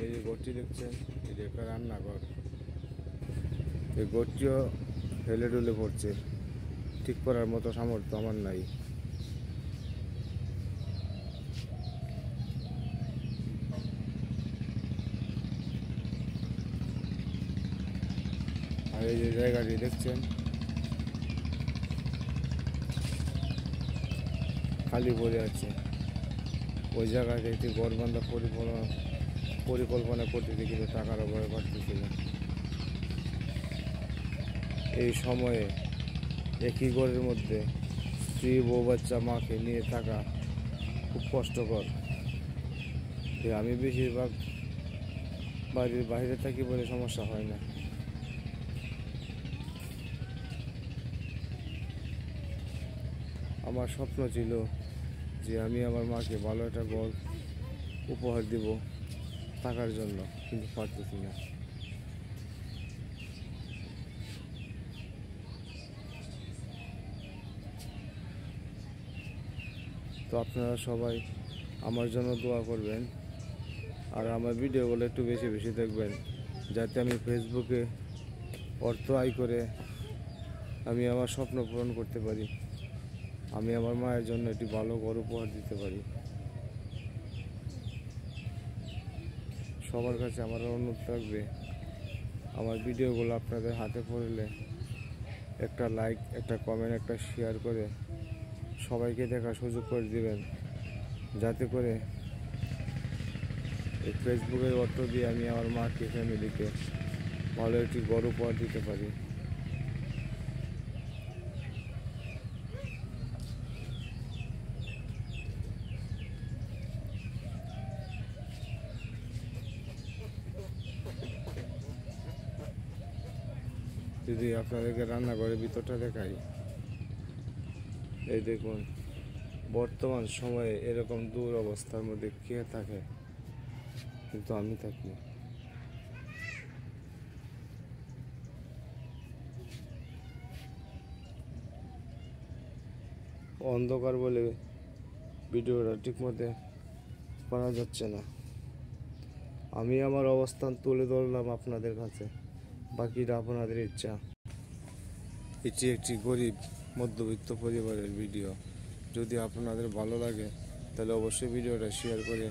এই যে ঘরটি দেখছেন, এই যে একটা রান্নাঘর। এই ঘরটিও হেলে ডুলে পড়ছে, ঠিক করার মতো সামর্থ্য আমার নাই। আর এই যে জায়গাটি দেখছেন খালি পড়ে আছে, ওই জায়গাতে একটি ঘর বান্ধা পরিকল্পনা করতেছে, কিন্তু টাকার অভাবে পারতেছিল। এই সময়ে একই ঘরের মধ্যে স্ত্রী, বউ, বাচ্চা, মাকে নিয়ে থাকা খুব কষ্টকর। আমি বেশিরভাগ বাড়ির বাইরে থাকি বলে সমস্যা হয় না। আমার স্বপ্ন ছিল যে আমি আমার মাকে ভালো একটা ঘর উপহার দিব থাকার জন্য, কিন্তু পারতেছি না। তো আপনারা সবাই আমার জন্য দোয়া করবেন, আর আমার ভিডিওগুলো একটু বেশি বেশি দেখবেন, যাতে আমি ফেসবুকে অর্থ আয় করে আমি আমার স্বপ্ন পূরণ করতে পারি, আমি আমার মায়ের জন্য একটি ভালো ঘর উপহার দিতে পারি। সবার কাছে আমার অনুরোধ থাকবে, আমার ভিডিওগুলো আপনাদের হাতে পড়লে একটা লাইক, একটা কমেন্ট, একটা শেয়ার করে সবাইকে দেখার সুযোগ করে দিবেন, যাতে করে এই ফেসবুকের অর্থ দিয়ে আমি আমার মাকে, ফ্যামিলিকে ভালো একটি ঘর উপহার দিতে পারি। যদি আপনাদেরকে রান্নাঘরের ভিতরটা দেখাই, এই দেখুন, বর্তমান সময়ে এরকম দূর অবস্থার মধ্যে কে থাকে, কিন্তু আমি থাকি। অন্ধকার বলে ভিডিওটা ঠিকমতো করা যাচ্ছে না। আমি আমার অবস্থান তুলে ধরলাম আপনাদের কাছে, বাকিটা আপনাদের ইচ্ছা। এটি একটি গরিব মধ্যবিত্ত পরিবারের ভিডিও। যদি আপনাদের ভালো লাগে তাহলে অবশ্যই ভিডিওটা শেয়ার করে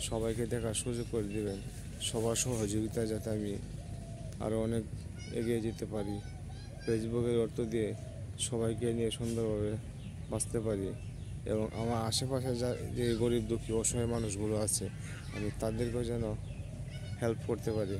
সবাইকে দেখার সুযোগ করে দেবেন। সবার সহযোগিতায় যাতে আমি আরও অনেক এগিয়ে যেতে পারি, ফেসবুকের অর্থ দিয়ে সবাইকে নিয়ে সুন্দরভাবে বাঁচতে পারি, এবং আমার আশেপাশে যে গরিব দুঃখী অসহায় মানুষগুলো আছে, আমি তাদেরকেও যেন হেল্প করতে পারি।